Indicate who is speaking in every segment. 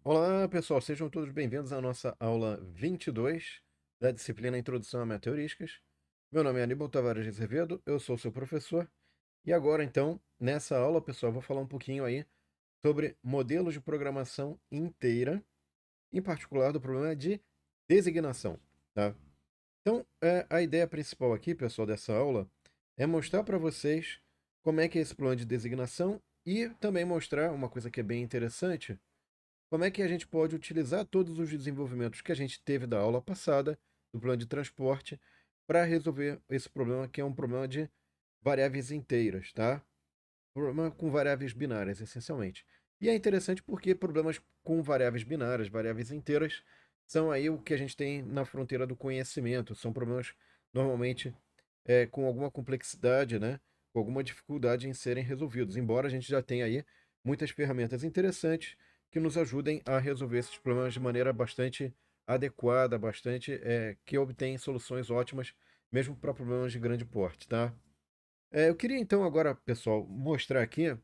Speaker 1: Olá, pessoal, sejam todos bem-vindos à nossa aula 22 da disciplina Introdução a Meteorísticas. Meu nome é Aníbal Tavares de Azevedo, eu sou seu professor. E agora, então, nessa aula, pessoal, eu vou falar um pouquinho aí sobre modelos de programação inteira, em particular do problema de designação, tá? Então, a ideia principal aqui, pessoal, dessa aula é mostrar para vocês como é que é esse plano de designação e também mostrar uma coisa que é bem interessante, como é que a gente pode utilizar todos os desenvolvimentos que a gente teve da aula passada, do plano de transporte, para resolver esse problema que é um problema de variáveis inteiras, tá? Problema com variáveis binárias, essencialmente. E é interessante porque problemas com variáveis binárias, variáveis inteiras, são aí o que a gente tem na fronteira do conhecimento. São problemas normalmente com alguma complexidade, né? Com alguma dificuldade em serem resolvidos. Embora a gente já tenha aí muitas ferramentas interessantes que nos ajudem a resolver esses problemas de maneira bastante adequada, bastante que obtém soluções ótimas, mesmo para problemas de grande porte, tá? Eu queria então agora, pessoal, mostrar aqui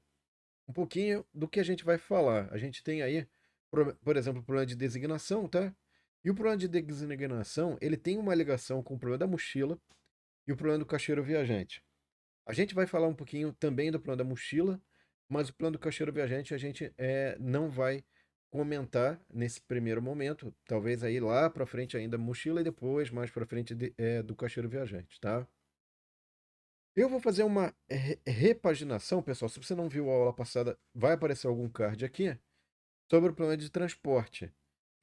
Speaker 1: um pouquinho do que a gente vai falar. A gente tem aí, por exemplo, o problema de designação, tá? E o problema de designação, ele tem uma ligação com o problema da mochila e o problema do caixeiro viajante. A gente vai falar um pouquinho também do plano da mochila, mas o plano do caixeiro viajante a gente não vai comentar nesse primeiro momento. Talvez aí lá para frente ainda mochila e depois mais para frente do caixeiro viajante, tá? Eu vou fazer uma repaginação, pessoal. Se você não viu a aula passada, vai aparecer algum card aqui sobre o plano de transporte.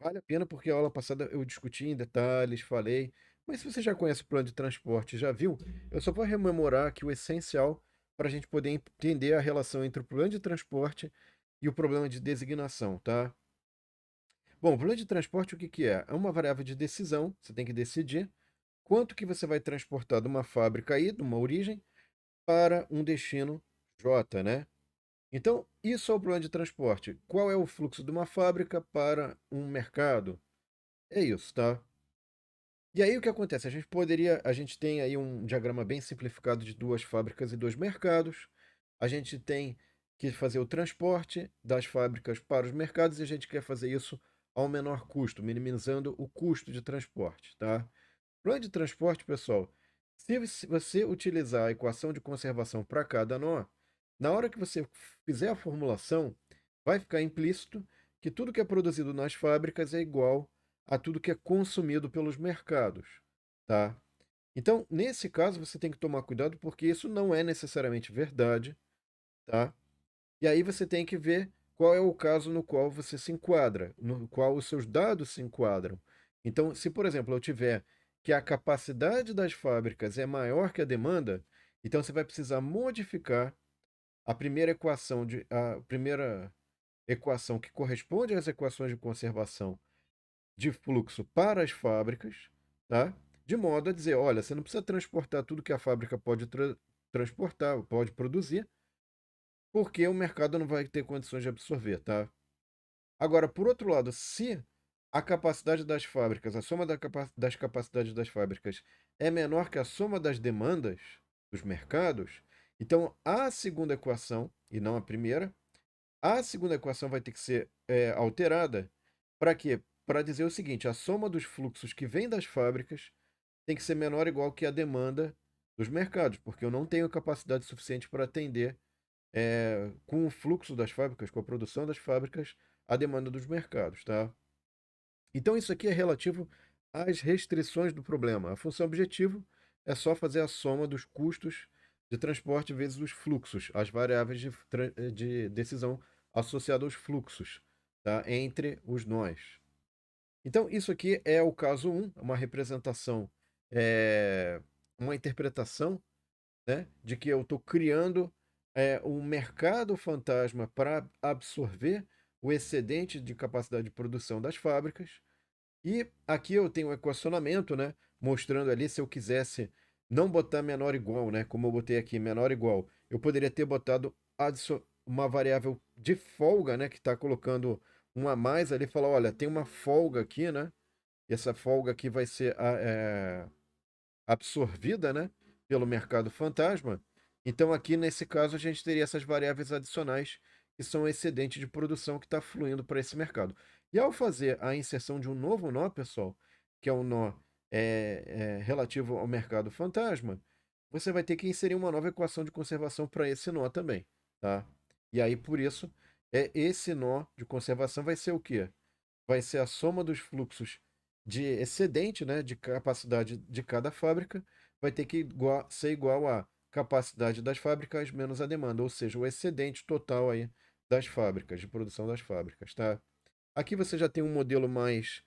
Speaker 1: Vale a pena porque a aula passada eu discuti em detalhes, falei. Mas se você já conhece o plano de transporte, já viu, eu só vou rememorar aqui o essencial para a gente poder entender a relação entre o plano de transporte e o problema de designação, tá? Bom, o plano de transporte o que que é? É uma variável de decisão, você tem que decidir quanto que você vai transportar de uma fábrica aí, de uma origem, para um destino J, né? Então, isso é o plano de transporte. Qual é o fluxo de uma fábrica para um mercado? É isso, tá? E aí o que acontece? A gente tem aí um diagrama bem simplificado de duas fábricas e dois mercados. A gente tem que fazer o transporte das fábricas para os mercados e a gente quer fazer isso ao menor custo, minimizando o custo de transporte, tá? Plano de transporte, pessoal, se você utilizar a equação de conservação para cada nó, na hora que você fizer a formulação, vai ficar implícito que tudo que é produzido nas fábricas é igual a tudo que é consumido pelos mercados, tá? Então, nesse caso, você tem que tomar cuidado porque isso não é necessariamente verdade, tá? E aí você tem que ver qual é o caso no qual você se enquadra, no qual os seus dados se enquadram. Então, se, por exemplo, eu tiver que a capacidade das fábricas é maior que a demanda, então você vai precisar modificar a primeira equação que corresponde às equações de conservação de fluxo para as fábricas, tá? De modo a dizer, olha, você não precisa transportar tudo que a fábrica pode transportar, pode produzir, porque o mercado não vai ter condições de absorver, tá? Agora, por outro lado, se a capacidade das fábricas, a soma das capacidades das fábricas é menor que a soma das demandas dos mercados, então a segunda equação, e não a primeira, a segunda equação vai ter que ser alterada para quê? Para dizer o seguinte: a soma dos fluxos que vêm das fábricas tem que ser menor ou igual que a demanda dos mercados, porque eu não tenho capacidade suficiente para atender com o fluxo das fábricas, com a produção das fábricas, a demanda dos mercados, tá? Então isso aqui é relativo às restrições do problema. A função objetivo é só fazer a soma dos custos de transporte vezes os fluxos, as variáveis de decisão associadas aos fluxos, tá? Entre os nós. Então isso aqui é o caso um, uma representação, é, uma interpretação, né, de que eu estou criando um mercado fantasma para absorver o excedente de capacidade de produção das fábricas. E aqui eu tenho um equacionamento, né, mostrando ali se eu quisesse não botar menor igual, né, como eu botei aqui, menor igual, eu poderia ter botado uma variável de folga, né, que está colocando um a mais ali, falar, olha, tem uma folga aqui, né, e essa folga aqui vai ser absorvida, né, pelo mercado fantasma. Então aqui nesse caso a gente teria essas variáveis adicionais que são excedentes de produção que está fluindo para esse mercado. E ao fazer a inserção de um novo nó, pessoal, que é um nó relativo ao mercado fantasma, você vai ter que inserir uma nova equação de conservação para esse nó também, tá? E aí, por isso, esse nó de conservação vai ser o quê? Vai ser a soma dos fluxos de excedente, né, de capacidade de cada fábrica, vai ter que ser igual à capacidade das fábricas menos a demanda, ou seja, o excedente total aí das fábricas, de produção das fábricas, tá? Aqui você já tem um modelo mais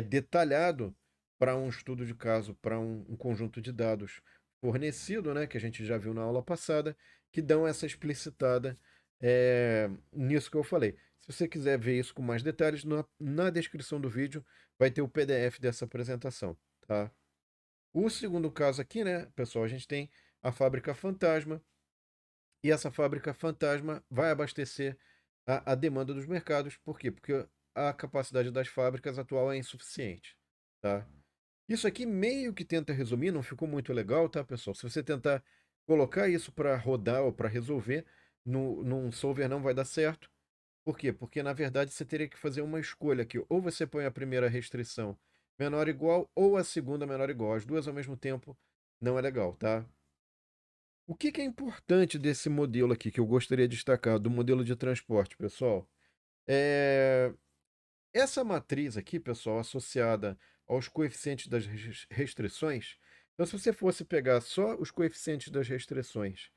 Speaker 1: detalhado para um estudo de caso, para um conjunto de dados fornecido, né, que a gente já viu na aula passada, que dão essa explicitada nisso que eu falei. Se você quiser ver isso com mais detalhes, na descrição do vídeo vai ter o PDF dessa apresentação, tá? O segundo caso aqui, né, pessoal, a gente tem a fábrica fantasma, e essa fábrica fantasma vai abastecer a demanda dos mercados. Por quê? Porque a capacidade das fábricas atual é insuficiente, tá? Isso aqui meio que tenta resumir, não ficou muito legal, tá, pessoal? Se você tentar colocar isso para rodar ou para resolver, num solver não vai dar certo. Por quê? Porque na verdade você teria que fazer uma escolha aqui. Ou você põe a primeira restrição menor ou igual, ou a segunda menor ou igual. As duas ao mesmo tempo não é legal, tá? O que é importante desse modelo aqui que eu gostaria de destacar, do modelo de transporte, pessoal? É... Essa matriz aqui, pessoal, associada aos coeficientes das restrições. Então, se você fosse pegar só os coeficientes das restrições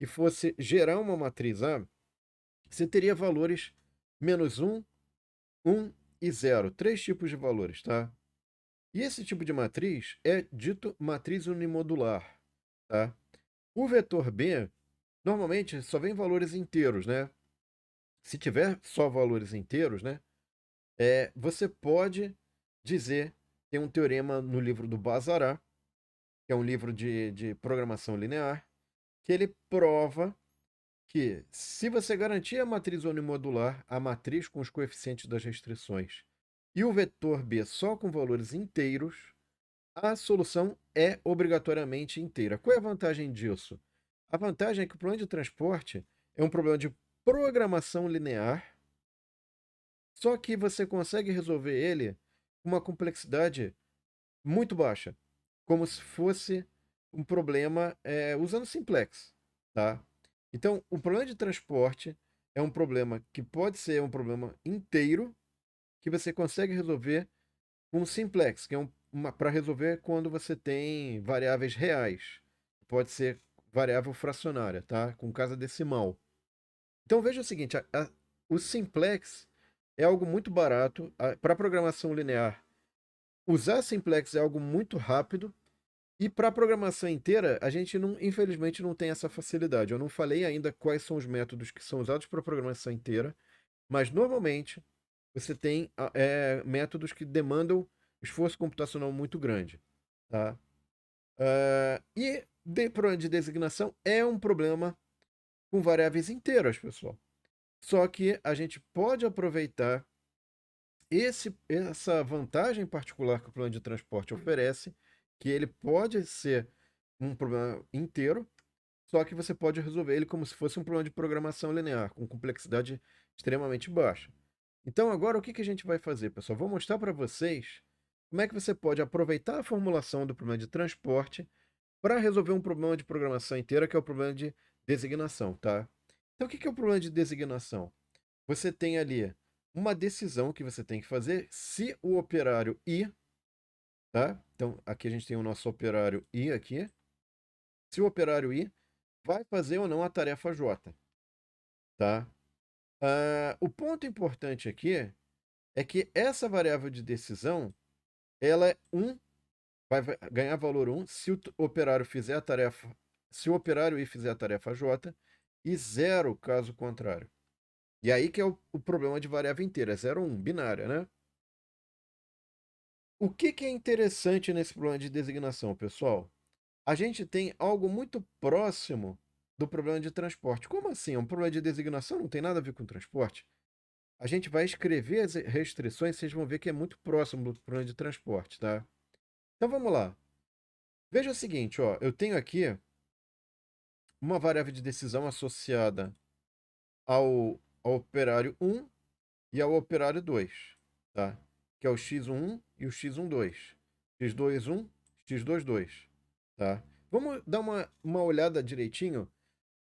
Speaker 1: e fosse gerar uma matriz A, você teria valores menos um e zero. Três tipos de valores, tá? E esse tipo de matriz é dito matriz unimodular, tá? O vetor B, normalmente, só vem valores inteiros, né? Se tiver só valores inteiros, né? Você pode dizer, tem um teorema no livro do Bazará, que é um livro de programação linear, que ele prova que se você garantir a matriz unimodular, a matriz com os coeficientes das restrições, e o vetor B só com valores inteiros, a solução é obrigatoriamente inteira. Qual é a vantagem disso? A vantagem é que o problema de transporte é um problema de programação linear, só que você consegue resolver ele com uma complexidade muito baixa, como se fosse um problema usando simplex, tá? Então, o problema de transporte é um problema que pode ser um problema inteiro que você consegue resolver com simplex, que é para resolver quando você tem variáveis reais. Pode ser variável fracionária, tá? Com casa decimal. Então veja o seguinte, o simplex é algo muito barato para programação linear. Usar simplex é algo muito rápido e para programação inteira, a gente não, infelizmente não tem essa facilidade. Eu não falei ainda quais são os métodos que são usados para programação inteira, mas normalmente você tem métodos que demandam esforço computacional muito grande, tá? E problema de designação é um problema com variáveis inteiras, pessoal. Só que a gente pode aproveitar essa vantagem particular que o plano de transporte oferece, que ele pode ser um problema inteiro, só que você pode resolver ele como se fosse um problema de programação linear, com complexidade extremamente baixa. Então, agora o que a gente vai fazer, pessoal? Vou mostrar para vocês como é que você pode aproveitar a formulação do problema de transporte para resolver um problema de programação inteira, que é o problema de designação, tá? Então, o que é o problema de designação? Você tem ali uma decisão que você tem que fazer se o operário I, tá? Então, aqui a gente tem o nosso operário I aqui. Se o operário I vai fazer ou não a tarefa J, tá? O ponto importante aqui é que essa variável de decisão, ela é 1, vai ganhar valor 1 se o operário fizer a tarefa, se o operário I fizer a tarefa J, e 0 caso contrário. E aí que é o problema de variável inteira, é 0 ou 1, binária, né? O que é interessante nesse problema de designação, pessoal? A gente tem algo muito próximo do problema de transporte. Como assim? É um problema de designação? Não tem nada a ver com transporte? A gente vai escrever as restrições, vocês vão ver que é muito próximo do problema de transporte, tá? Então vamos lá. Veja o seguinte, ó, eu tenho aqui uma variável de decisão associada ao ao operário 1 e ao operário 2, tá? Que é o x1 e o x12. x21, x22, tá? Vamos dar uma olhada direitinho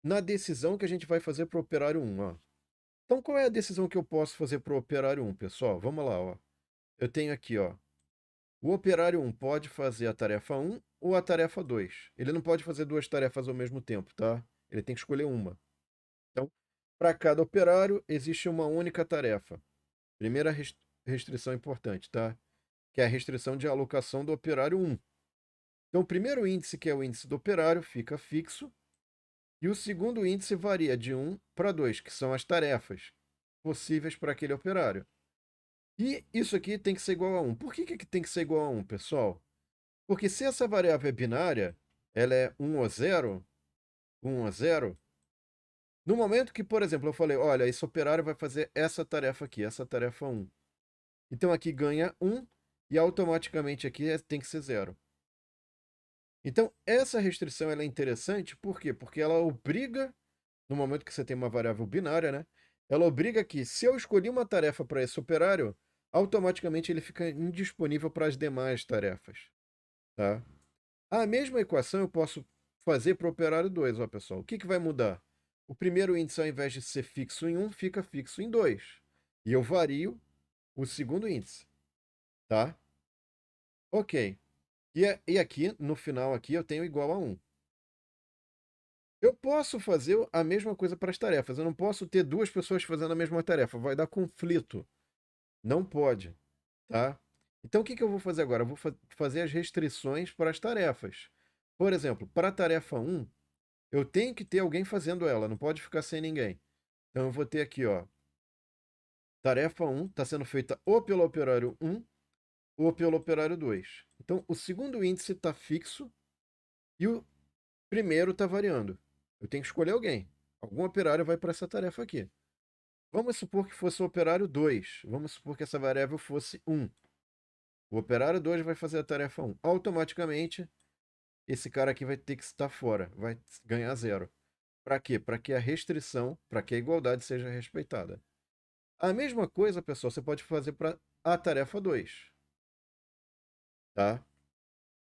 Speaker 1: na decisão que a gente vai fazer para o operário 1, ó. Então, qual é a decisão que eu posso fazer para o operário 1, pessoal? Vamos lá, ó. Eu tenho aqui, ó. O operário 1 pode fazer a tarefa 1 ou a tarefa 2. Ele não pode fazer duas tarefas ao mesmo tempo, tá? Ele tem que escolher uma. Então, para cada operário, existe uma única tarefa. Primeira restrição importante, tá? Que é a restrição de alocação do operário 1. Então, o primeiro índice, que é o índice do operário, fica fixo. E o segundo índice varia de 1 para 2, que são as tarefas possíveis para aquele operário. E isso aqui tem que ser igual a 1. Por que tem que ser igual a 1, pessoal? Porque se essa variável é binária, ela é 1 ou 0, 1 ou 0, no momento que, por exemplo, eu falei, olha, esse operário vai fazer essa tarefa aqui, essa tarefa 1. Então aqui ganha 1 e automaticamente aqui tem que ser 0. Então essa restrição ela é interessante, por quê? Porque ela obriga, no momento que você tem uma variável binária, né? Ela obriga que, se eu escolhi uma tarefa para esse operário, automaticamente ele fica indisponível para as demais tarefas, tá? A mesma equação eu posso fazer para o operário 2, ó, pessoal. O que vai mudar? O primeiro índice, ao invés de ser fixo em 1, fica fixo em 2. E eu vario o segundo índice, tá? Ok. E aqui, no final, aqui, eu tenho igual a 1. Eu posso fazer a mesma coisa para as tarefas. Eu não posso ter duas pessoas fazendo a mesma tarefa. Vai dar conflito. Não pode, tá? Então, o que eu vou fazer agora? Eu vou fazer as restrições para as tarefas. Por exemplo, para a tarefa 1, eu tenho que ter alguém fazendo ela. Não pode ficar sem ninguém. Então, eu vou ter aqui, ó. Tarefa 1 está sendo feita ou pelo operário 1 ou pelo operário 2. Então, o segundo índice está fixo e o primeiro está variando. Eu tenho que escolher alguém. Algum operário vai para essa tarefa aqui. Vamos supor que fosse o operário 2. Vamos supor que essa variável fosse 1. O operário 2 vai fazer a tarefa 1. Automaticamente, esse cara aqui vai ter que estar fora, vai ganhar 0. Para quê? Para que a restrição, para que a igualdade seja respeitada. A mesma coisa, pessoal, você pode fazer para a tarefa 2. Tá?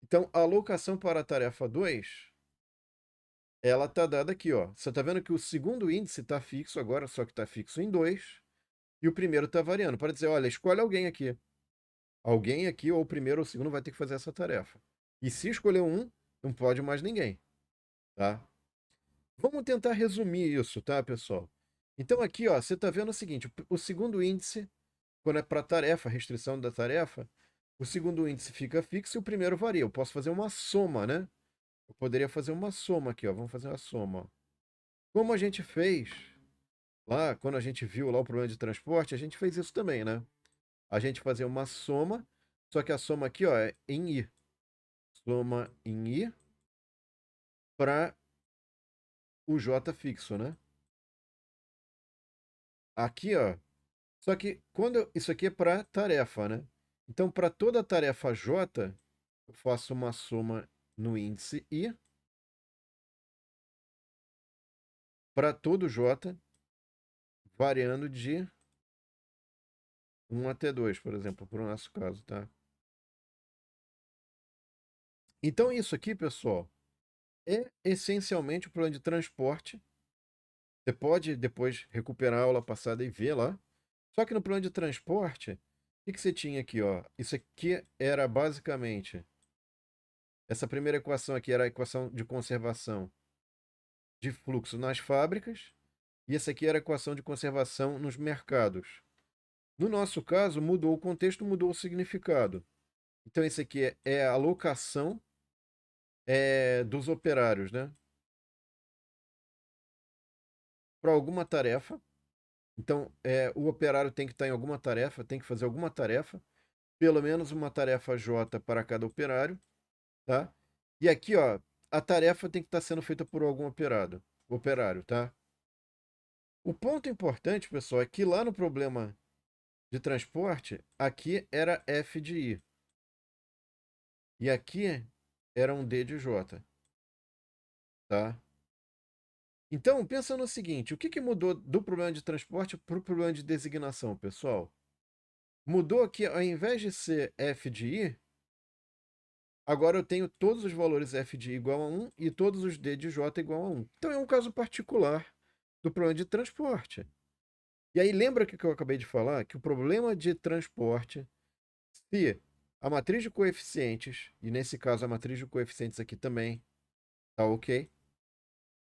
Speaker 1: Então, a alocação para a tarefa 2, ela está dada aqui, ó. Você está vendo que o segundo índice está fixo agora, só que está fixo em 2, e o primeiro está variando. Para dizer, olha, escolhe alguém aqui. Alguém aqui, ou o primeiro ou o segundo, vai ter que fazer essa tarefa. E se escolher um, não pode mais ninguém. Tá? Vamos tentar resumir isso, tá, pessoal? Então aqui, ó, você está vendo o seguinte, o segundo índice, quando é para tarefa, restrição da tarefa, o segundo índice fica fixo e o primeiro varia. Eu posso fazer uma soma, né? Eu poderia fazer uma soma aqui, ó. Vamos fazer uma soma, ó. Como a gente fez lá, quando a gente viu lá o problema de transporte, a gente fez isso também, né? A gente fazia uma soma, só que a soma aqui, ó, é em I. Soma em I para o J fixo, né? Aqui, ó. Só que isso aqui é para tarefa, né? Então, para toda tarefa J, eu faço uma soma no índice I para todo J, variando de 1 até 2, por exemplo, para o nosso caso, tá? Então, isso aqui, pessoal, é essencialmente o plano de transporte. Você pode depois recuperar a aula passada e ver lá. Só que no plano de transporte, o que você tinha aqui, ó? Isso aqui era basicamente. Essa primeira equação aqui era a equação de conservação de fluxo nas fábricas. E essa aqui era a equação de conservação nos mercados. No nosso caso, mudou o contexto, mudou o significado. Então, esse aqui é a alocação dos operários, né? Para alguma tarefa. Então, o operário tem que estar em alguma tarefa, tem que fazer alguma tarefa, pelo menos uma tarefa J para cada operário, tá? E aqui, ó, a tarefa tem que estar sendo feita por algum operário, tá? O ponto importante, pessoal, é que lá no problema de transporte, aqui era F de I. E aqui era um D de J, tá? Então, pensa no seguinte, o que mudou do problema de transporte para o problema de designação, pessoal? Mudou que ao invés de ser f de i, agora eu tenho todos os valores f de i igual a 1 e todos os d de j igual a 1. Então é um caso particular do problema de transporte. E aí lembra que eu acabei de falar? Que o problema de transporte, se a matriz de coeficientes, e nesse caso a matriz de coeficientes aqui também, tá ok?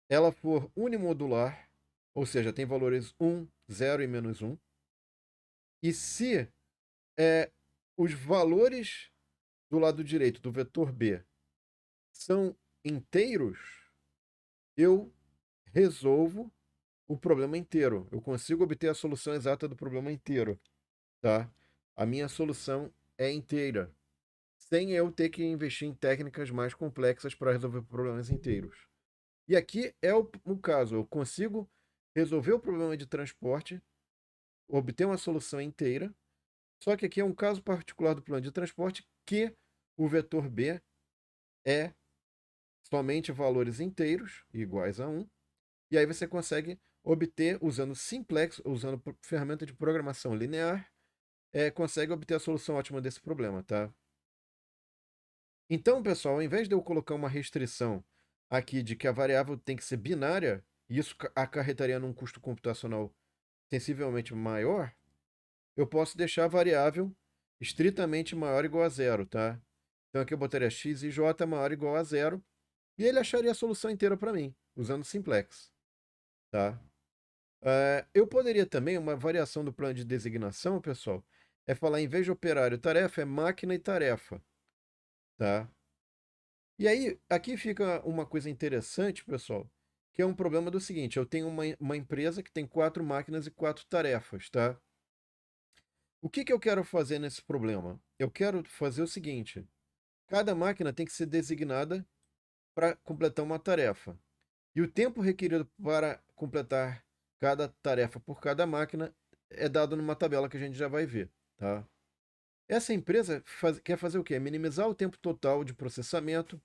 Speaker 1: Ela for unimodular, ou seja, tem valores 1, 0 e -1, e se os valores do lado direito do vetor B são inteiros, eu resolvo o problema inteiro. Eu consigo obter a solução exata do problema inteiro, tá? A minha solução é inteira, sem eu ter que investir em técnicas mais complexas para resolver problemas inteiros. E aqui é o caso, eu consigo resolver o problema de transporte, obter uma solução inteira, só que aqui é um caso particular do plano de transporte que o vetor B é somente valores inteiros, iguais a 1, e aí você consegue obter, usando simplex, usando ferramenta de programação linear, consegue obter a solução ótima desse problema, tá? Então, pessoal, ao invés de eu colocar uma restrição aqui de que a variável tem que ser binária, e isso acarretaria num custo computacional sensivelmente maior, eu posso deixar a variável estritamente maior ou igual a zero, tá? Então aqui eu botaria x e j maior ou igual a zero, e ele acharia a solução inteira para mim, usando simplex, tá? Eu poderia também, uma variação do plano de designação, pessoal, é falar, em vez de operário e tarefa, é máquina e tarefa, tá? E aí, aqui fica uma coisa interessante, pessoal, que é um problema do seguinte, eu tenho uma empresa que tem 4 máquinas e 4 tarefas, tá? O que eu quero fazer nesse problema? Eu quero fazer o seguinte, cada máquina tem que ser designada para completar uma tarefa. E o tempo requerido para completar cada tarefa por cada máquina é dado numa tabela que a gente já vai ver, tá? Essa empresa quer fazer o quê? Minimizar o tempo total de processamento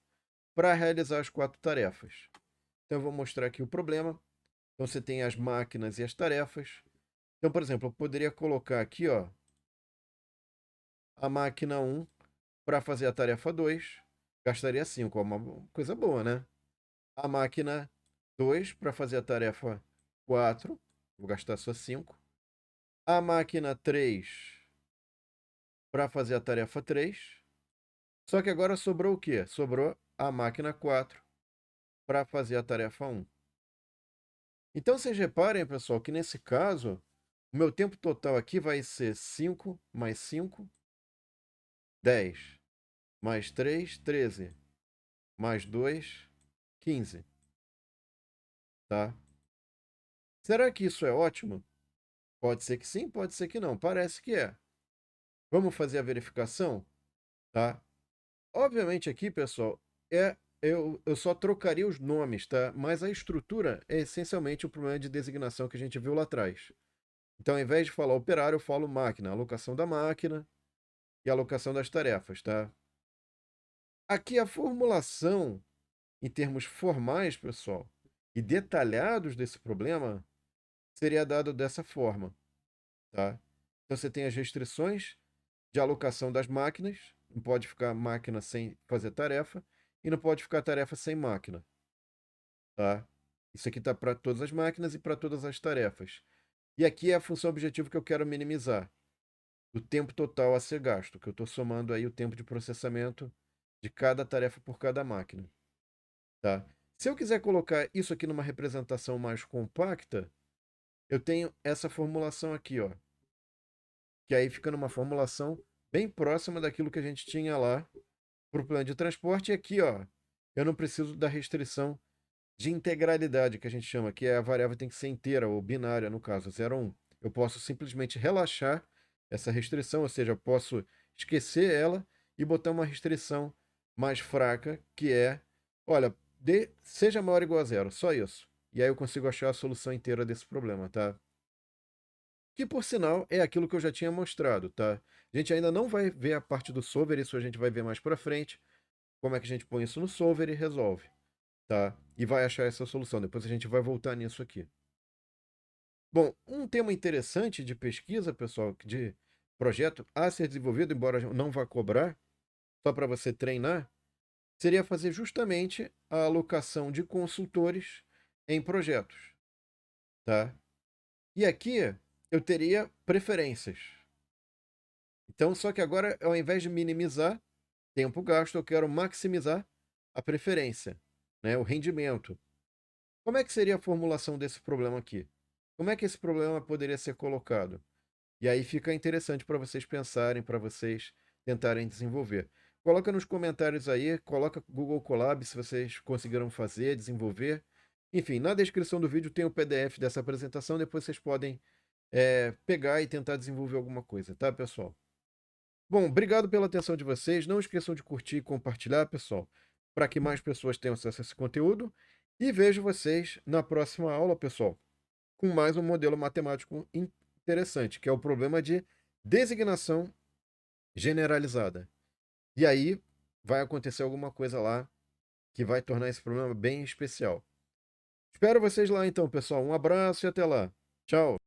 Speaker 1: para realizar as 4 tarefas. Então, eu vou mostrar aqui o problema. Então, você tem as máquinas e as tarefas. Então, por exemplo, eu poderia colocar aqui, ó, a máquina 1 para fazer a tarefa 2, gastaria 5, uma coisa boa, né? A máquina 2 para fazer a tarefa 4, vou gastar só 5. A máquina 3 para fazer a tarefa 3. Só que agora sobrou o quê? Sobrou a máquina 4 para fazer a tarefa 1. Então vocês reparem, pessoal, que nesse caso, o meu tempo total aqui vai ser 5 mais 5, 10, mais 3, 13, mais 2, 15, tá? Será que isso é ótimo? Pode ser que sim, pode ser que não. Parece que é. Vamos fazer a verificação, tá? Obviamente aqui, pessoal, eu só trocaria os nomes, tá? Mas a estrutura é essencialmente o problema de designação que a gente viu lá atrás. Então, ao invés de falar operário, eu falo máquina, alocação da máquina e alocação das tarefas, tá? Aqui a formulação, em termos formais, pessoal, e detalhados desse problema, seria dado dessa forma, tá? Então, você tem as restrições de alocação das máquinas, não pode ficar máquina sem fazer tarefa, e não pode ficar tarefa sem máquina, tá? Isso aqui está para todas as máquinas e para todas as tarefas. E aqui é a função objetivo que eu quero minimizar, o tempo total a ser gasto, que eu estou somando aí o tempo de processamento de cada tarefa por cada máquina, tá? Se eu quiser colocar isso aqui numa representação mais compacta, eu tenho essa formulação aqui, ó, que aí fica numa formulação bem próxima daquilo que a gente tinha lá para o plano de transporte. E aqui, ó, eu não preciso da restrição de integralidade, que a gente chama, que é a variável tem que ser inteira, ou binária, no caso, 0 ou 1. Eu posso simplesmente relaxar essa restrição, ou seja, eu posso esquecer ela e botar uma restrição mais fraca, que é, olha, seja maior ou igual a zero, só isso. E aí eu consigo achar a solução inteira desse problema, tá? Que, por sinal, é aquilo que eu já tinha mostrado, tá? A gente ainda não vai ver a parte do solver, isso a gente vai ver mais pra frente, como é que a gente põe isso no solver e resolve. tá? E vai achar essa solução. Depois a gente vai voltar nisso aqui. Bom, um tema interessante de pesquisa, pessoal, de projeto a ser desenvolvido, embora não vá cobrar, só para você treinar, seria fazer justamente a alocação de consultores em projetos, tá? E aqui eu teria preferências. Então, só que agora, ao invés de minimizar tempo gasto, eu quero maximizar a preferência, né? O rendimento. Como é que seria a formulação desse problema aqui? Como é que esse problema poderia ser colocado? E aí fica interessante para vocês pensarem, para vocês tentarem desenvolver. Coloca nos comentários aí, coloca Google Colab se vocês conseguiram fazer, desenvolver. Enfim, na descrição do vídeo tem o PDF dessa apresentação, depois vocês podem pegar e tentar desenvolver alguma coisa, tá, pessoal? Bom, obrigado pela atenção de vocês. Não esqueçam de curtir e compartilhar, pessoal, para que mais pessoas tenham acesso a esse conteúdo. E vejo vocês na próxima aula, pessoal, com mais um modelo matemático interessante, que é o problema de designação generalizada. E aí vai acontecer alguma coisa lá que vai tornar esse problema bem especial. Espero vocês lá então, pessoal. Um abraço e até lá. Tchau.